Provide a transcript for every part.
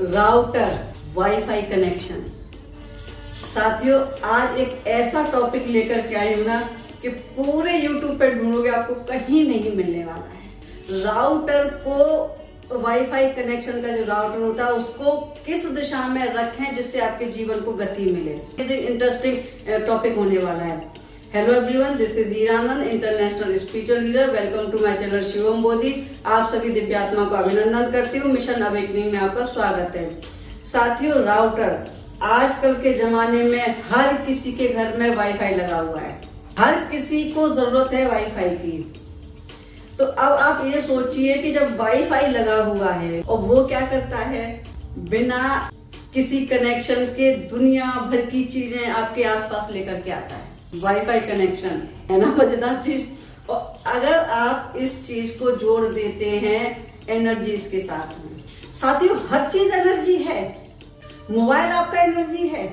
Router, wifi connection. साथियों, आज एक ऐसा टॉपिक लेकर के आई हूं ना कि पूरे YouTube पे ढूंढोगे आपको कहीं नहीं मिलने वाला है। राउटर को, वाईफाई कनेक्शन का जो राउटर होता है उसको किस दिशा में रखें जिससे आपके जीवन को गति मिले। इंटरेस्टिंग टॉपिक होने वाला है। Hello everyone, this is Hiranand, international spiritual leader. Welcome to my channel Shivam Bodhi. आप सभी दिव्यात्मा को अभिनंदन करती हूँ। मिशन अवेकनिंग में आपका स्वागत है। साथियों, राउटर आजकल के जमाने में हर किसी के घर में वाईफाई लगा हुआ है। हर किसी को जरूरत है वाईफाई की। तो अब आप ये सोचिए कि जब वाईफाई लगा हुआ है और वो क्या करता है, बिना किसी कनेक्शन के दुनिया भर की चीजें आपके आसपास लेकर के आता है। वाईफाई कनेक्शन है ना, मजेदार चीज। और अगर आप इस चीज को जोड़ देते हैं एनर्जीज के साथ में, साथियों हर चीज एनर्जी है। मोबाइल आपका एनर्जी है,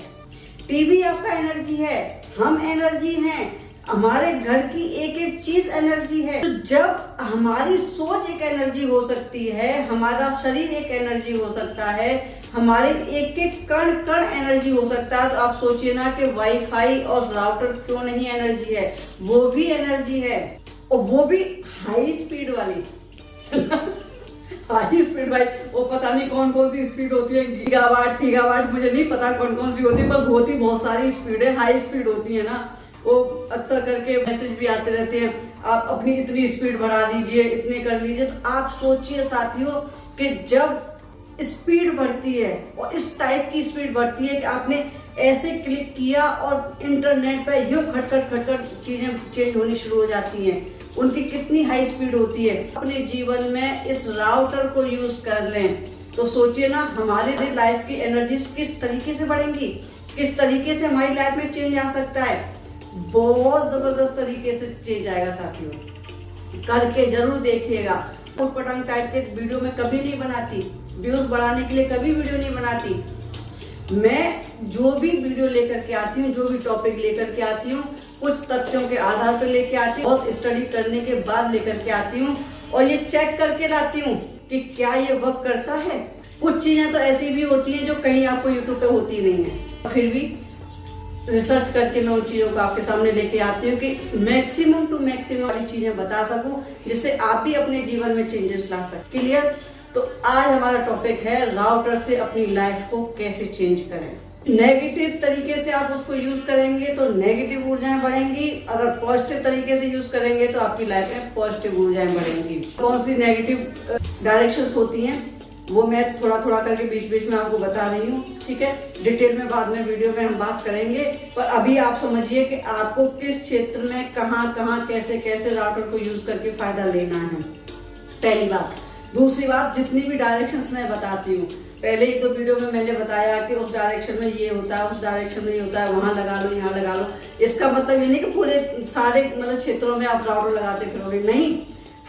टीवी आपका एनर्जी है, हम एनर्जी हैं, हमारे घर की एक एक चीज एनर्जी है। तो जब हमारी सोच एक एनर्जी हो सकती है, हमारा शरीर एक एनर्जी हो सकता है, हमारे एक एक कण कण एनर्जी हो सकता है, तो आप सोचिए ना कि वाईफाई और राउटर क्यों नहीं एनर्जी है। वो भी एनर्जी है, और वो भी हाई स्पीड वाली हाई स्पीड भाई, वो पता नहीं कौन कौन सी स्पीड होती है, गीगावाट मुझे नहीं पता कौन कौन सी होती है, पर होती बहुत सारी स्पीड है, हाई स्पीड होती है ना। वो अक्सर करके मैसेज भी आते रहते हैं, आप अपनी इतनी स्पीड बढ़ा दीजिए, इतने कर लीजिए। तो आप सोचिए साथियों कि जब स्पीड बढ़ती है और इस टाइप की स्पीड बढ़ती है कि आपने ऐसे क्लिक किया और इंटरनेट पे यूं खटखट चीजें चेंज होनी शुरू हो जाती हैं, उनकी कितनी हाई स्पीड होती है। अपने जीवन में इस राउटर को यूज कर लें तो सोचिए ना हमारी लाइफ की एनर्जीज किस तरीके से बढ़ेंगी, किस तरीके से हमारी लाइफ में चेंज आ सकता है। बहुत जबरदस्त तरीके से चेंज आएगा साथियों, करके जरूर देखिएगा। पटंग टाइप के वीडियो में कभी नहीं बनाती, व्यूज बढ़ाने के लिए कभी वीडियो नहीं बनाती। मैं जो भी वीडियो लेकर के आती हूँ, जो भी टॉपिक लेकर के आती हूँ, कुछ तथ्यों के आधार पर लेके आती हूँ, बहुत स्टडी करने के बाद लेकर के आती हूँ और ये चेक करके लाती हूँ कि क्या ये वर्क करता है। कुछ चीजें तो ऐसी भी होती हैं जो कहीं आपको यूट्यूब पे होती नहीं है, फिर भी रिसर्च करके मैं उन चीजों को आपके सामने लेके आती हूँ कि मैक्सिमम टू मैक्सिमम वाली चीजें बता सकूं जिससे आप भी अपने जीवन में चेंजेस ला सकें। क्लियर? तो आज हमारा टॉपिक है राउटर से अपनी लाइफ को कैसे चेंज करें। नेगेटिव तरीके से आप उसको यूज करेंगे तो नेगेटिव ऊर्जाएं बढ़ेंगी, अगर पॉजिटिव तरीके से यूज करेंगे तो आपकी लाइफ में पॉजिटिव ऊर्जाएं बढ़ेंगी। कौन सी नेगेटिव डायरेक्शंस होती हैं वो मैं थोड़ा थोड़ा करके बीच बीच में आपको बता रही हूँ, ठीक है। डिटेल में बाद में वीडियो में हम बात करेंगे, पर अभी आप समझिए कि आपको किस क्षेत्र में कहाँ कहाँ कैसे कैसे राउटर को यूज करके फायदा लेना है, पहली बात। दूसरी बात, जितनी भी डायरेक्शंस मैं बताती हूँ, पहले एक दो वीडियो में मैंने बताया कि उस डायरेक्शन में ये होता है, उस डायरेक्शन में ये होता है, वहां लगा लो, यहाँ लगा लो। इसका मतलब ये नहीं कि पूरे सारे मतलब क्षेत्रों में आप राउटर लगाते फिरोगे, नहीं।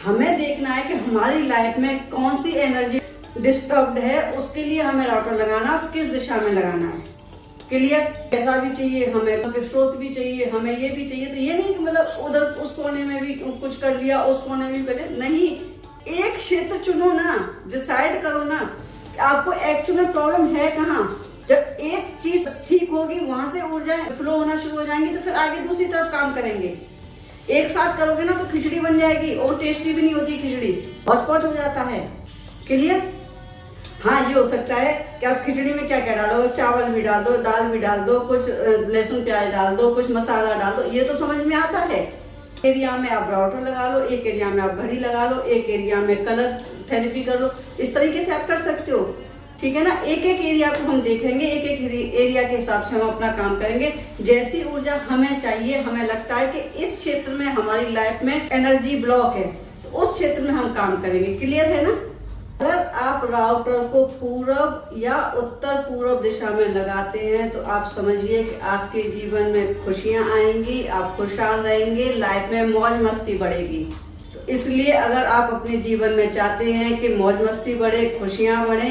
हमें देखना है कि हमारी लाइफ में कौन सी एनर्जी डिस्टर्ब्ड है, उसके लिए हमें राउटर लगाना, किस दिशा में लगाना है। क्लियर? पैसा भी चाहिए हमें, स्रोत भी चाहिए हमें, ये भी चाहिए। तो ये नहीं कि मतलब उधर उस कोने में भी कुछ कर लिया, उस कोने में भी कर लिया, नहीं। एक क्षेत्र चुनो ना, डिसाइड करो ना आपको एक्चुअली प्रॉब्लम है कहाँ। जब एक चीज ठीक होगी, वहां से ऊर्जाएं फ्लो होना शुरू हो जाएंगी, तो फिर आगे दूसरी तरफ काम करेंगे। एक साथ करोगे ना तो खिचड़ी बन जाएगी, और टेस्टी भी नहीं होती खिचड़ी, हौच-पौच हो जाता है। क्लियर? हाँ, ये हो सकता है कि आप खिचड़ी में क्या क्या डालो, चावल भी डाल दो, दाल भी डाल दो, कुछ लहसुन प्याज डाल दो, कुछ मसाला डाल दो, ये तो समझ में आता है। एरिया में आप राउटर लगा लो, एक एरिया में आप घड़ी लगा लो, एक एरिया में कलर थेरेपी कर लो, इस तरीके से आप कर सकते हो, ठीक है ना। एक एक एरिया को हम देखेंगे, एक एक एरिया के हिसाब से हम अपना काम करेंगे। जैसी ऊर्जा हमें चाहिए, हमें लगता है कि इस क्षेत्र में हमारी लाइफ में एनर्जी ब्लॉक है, तो उस क्षेत्र में हम काम करेंगे। क्लियर है ना? अगर आप राउटर को पूरब या उत्तर पूर्व दिशा में लगाते हैं तो आप समझिए कि आपके जीवन में खुशियां आएंगी, आप खुशहाल रहेंगे, लाइफ में मौज मस्ती बढ़ेगी। तो इसलिए अगर आप अपने जीवन में चाहते हैं कि मौज मस्ती बढ़े, खुशियां बढ़े,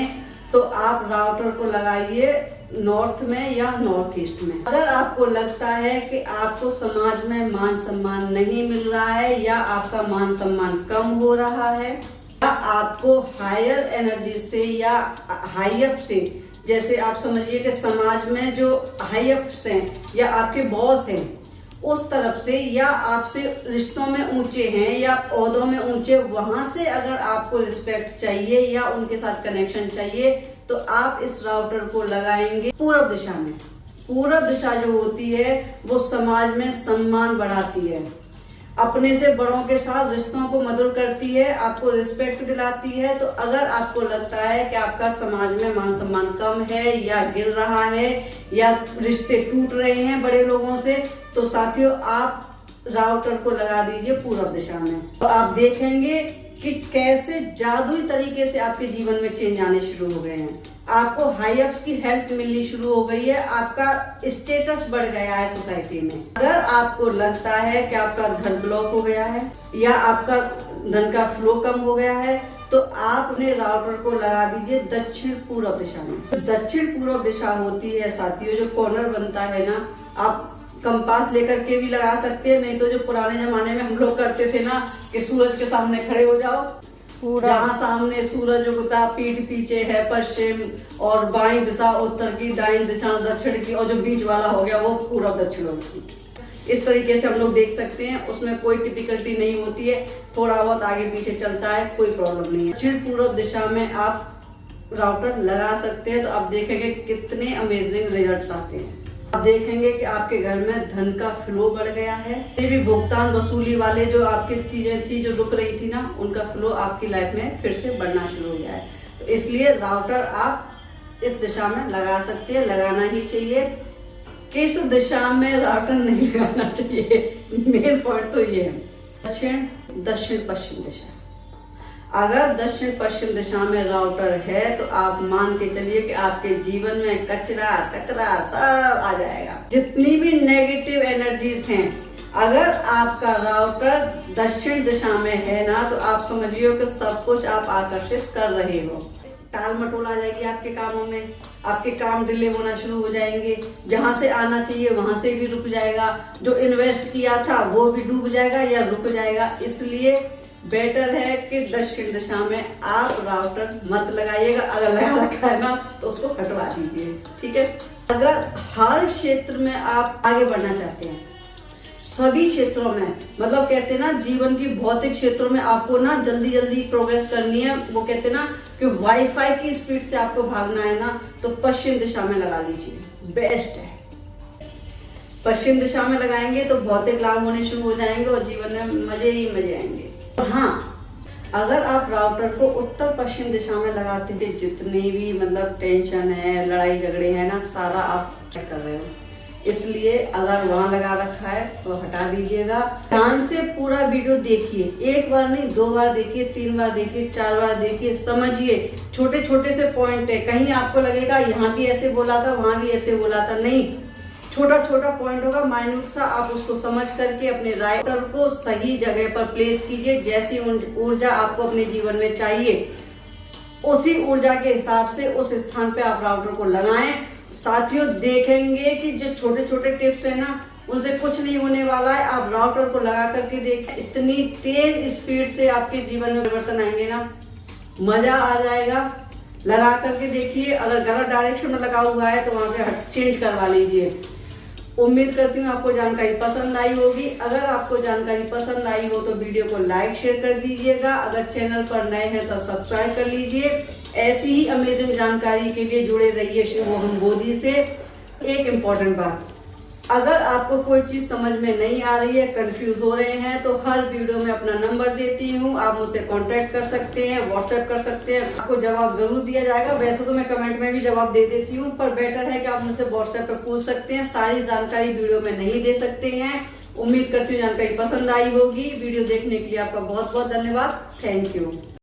तो आप राउटर को लगाइए नॉर्थ में या नॉर्थ ईस्ट में। अगर आपको लगता है कि आपको समाज में मान सम्मान नहीं मिल रहा है या आपका मान सम्मान कम हो रहा है, या आपको हायर एनर्जी से या हाई अप से, जैसे आप समझिए कि समाज में जो हाई अप्स हैं या आपके बॉस हैं उस तरफ से, या आपसे रिश्तों में ऊंचे हैं या ओहदों में ऊंचे, वहां से अगर आपको रिस्पेक्ट चाहिए या उनके साथ कनेक्शन चाहिए तो आप इस राउटर को लगाएंगे पूरब दिशा में। पूरब दिशा जो होती है वो समाज में सम्मान बढ़ाती है, अपने से बड़ों के साथ रिश्तों को मधुर करती है, आपको रिस्पेक्ट दिलाती है। तो अगर आपको लगता है कि आपका समाज में मान सम्मान कम है या गिर रहा है या रिश्ते टूट रहे हैं बड़े लोगों से, तो साथियों आप राउटर को लगा दीजिए पूरब दिशा में। तो आप देखेंगे कि कैसे जादुई तरीके से आपके जीवन में चेंज आने शुरू हो गए हैं, आपको हाई अप्स की हेल्प मिलनी शुरू हो गई है, आपका स्टेटस बढ़ गया है सोसाइटी में। अगर आपको लगता है कि आपका धन ब्लॉक हो गया है या आपका धन का फ्लो कम हो गया है, तो आप अपने राउटर को लगा दीजिए दक्षिण पूर्व दिशा में। दक्षिण पूर्व दिशा होती है साथियों, जो कॉर्नर बनता है ना, आप कंपास लेकर के भी लगा सकते हैं, नहीं तो जो पुराने जमाने में हम लोग करते थे ना कि सूरज के सामने खड़े हो जाओ, जहाँ सामने सूरज उगता, पीठ पीछे है पश्चिम और बाईं दिशा उत्तर की, दाईं दिशा दक्षिण की, और जो बीच वाला हो गया वो पूर्व दक्षिण होगी। इस तरीके से हम लोग देख सकते हैं, उसमें कोई टिपिकलिटी नहीं होती है, थोड़ा बहुत आगे पीछे चलता है, कोई प्रॉब्लम नहीं है। दक्षिण पूर्व दिशा में आप राउटर लगा सकते हैं, तो आप देखेंगे कितने अमेजिंग रिजल्ट्स आते हैं। आप देखेंगे कि आपके घर में धन का फ्लो बढ़ गया है, ये भी भुगतान वसूली वाले जो आपकी चीजें थी जो रुक रही थी ना, उनका फ्लो आपकी लाइफ में फिर से बढ़ना शुरू हो गया है। तो इसलिए राउटर आप इस दिशा में लगा सकते हैं, लगाना ही चाहिए। किस दिशा में राउटर नहीं लगाना चाहिए, मेन पॉइंट तो ये है, दक्षिण दक्षिण पश्चिम दिशा। अगर दक्षिण पश्चिम दिशा में राउटर है तो आप मान के चलिए कि आपके जीवन में कचरा कतरा सब आ जाएगा, जितनी भी नेगेटिव एनर्जीज हैं। अगर आपका राउटर दक्षिण दिशा में है ना, तो आप समझिए कि सब कुछ आप आकर्षित कर रहे हो। टाल मटोल आ जाएगी आपके कामों में, आपके काम डिले होना शुरू हो जाएंगे, जहां से आना चाहिए वहां से भी रुक जाएगा, जो इन्वेस्ट किया था वो भी डूब जाएगा या रुक जाएगा। इसलिए बेटर है कि दक्षिण दिशा में आप राउटर मत लगाइएगा, अगर लगा रखा है ना तो उसको हटवा दीजिए, ठीक है। अगर हर क्षेत्र में आप आगे बढ़ना चाहते हैं, सभी क्षेत्रों में, मतलब कहते हैं ना जीवन की भौतिक क्षेत्रों में आपको ना जल्दी जल्दी प्रोग्रेस करनी है, वो कहते हैं ना कि वाईफाई की स्पीड से आपको भागना है ना, तो पश्चिम दिशा में लगा लीजिए, बेस्ट है। पश्चिम दिशा में लगाएंगे तो भौतिक लाभ होने शुरू हो जाएंगे और जीवन में मजे ही मजे आएंगे। हाँ, अगर आप राउटर को उत्तर पश्चिम दिशा में लगाते हैं, जितनी भी मतलब टेंशन है, लड़ाई झगड़े हैं ना, सारा आप कर रहे हो। इसलिए अगर वहां लगा रखा है तो हटा दीजिएगा। ध्यान से पूरा वीडियो देखिए, एक बार नहीं 2 बार देखिए, 3 बार देखिए, 4 बार देखिए, समझिए। छोटे छोटे से पॉइंट है, कहीं आपको लगेगा यहाँ भी ऐसे बोला था वहां भी ऐसे बोला था, नहीं, छोटा छोटा पॉइंट होगा, माइन्यूट सा, आप उसको समझ करके अपने राउटर को सही जगह पर प्लेस कीजिए। जैसी ऊर्जा आपको अपने जीवन में चाहिए, उसी ऊर्जा के हिसाब से उस स्थान पे आप राउटर को लगाएं। साथियों देखेंगे कि जो छोटे छोटे टिप्स है ना, उनसे कुछ नहीं होने वाला है। आप राउटर को लगा करके देखें, इतनी तेज स्पीड से आपके जीवन में परिवर्तन आएंगे ना, मजा आ जाएगा। लगा करके देखिए, अगर गलत डायरेक्शन में लगा हुआ है तो वहां से चेंज करवा लीजिए। उम्मीद करती हूँ आपको जानकारी पसंद आई होगी। अगर आपको जानकारी पसंद आई हो तो वीडियो को लाइक शेयर कर दीजिएगा। अगर चैनल पर नए हैं तो सब्सक्राइब कर लीजिए। ऐसी ही अमेजिंग जानकारी के लिए जुड़े रहिए शिवमोहन बोधी से। एक इम्पॉर्टेंट बात, अगर आपको कोई चीज समझ में नहीं आ रही है, कंफ्यूज हो रहे हैं, तो हर वीडियो में अपना नंबर देती हूँ, आप मुझसे कांटेक्ट कर सकते हैं, व्हाट्सएप कर सकते हैं, आपको जवाब जरूर दिया जाएगा। वैसे तो मैं कमेंट में भी जवाब दे देती हूँ, पर बेटर है कि आप मुझसे व्हाट्सएप पे पूछ सकते हैं। सारी जानकारी वीडियो में नहीं दे सकते हैं। उम्मीद करती हूँ जानकारी पसंद आई होगी। वीडियो देखने के लिए आपका बहुत बहुत धन्यवाद। Thank you.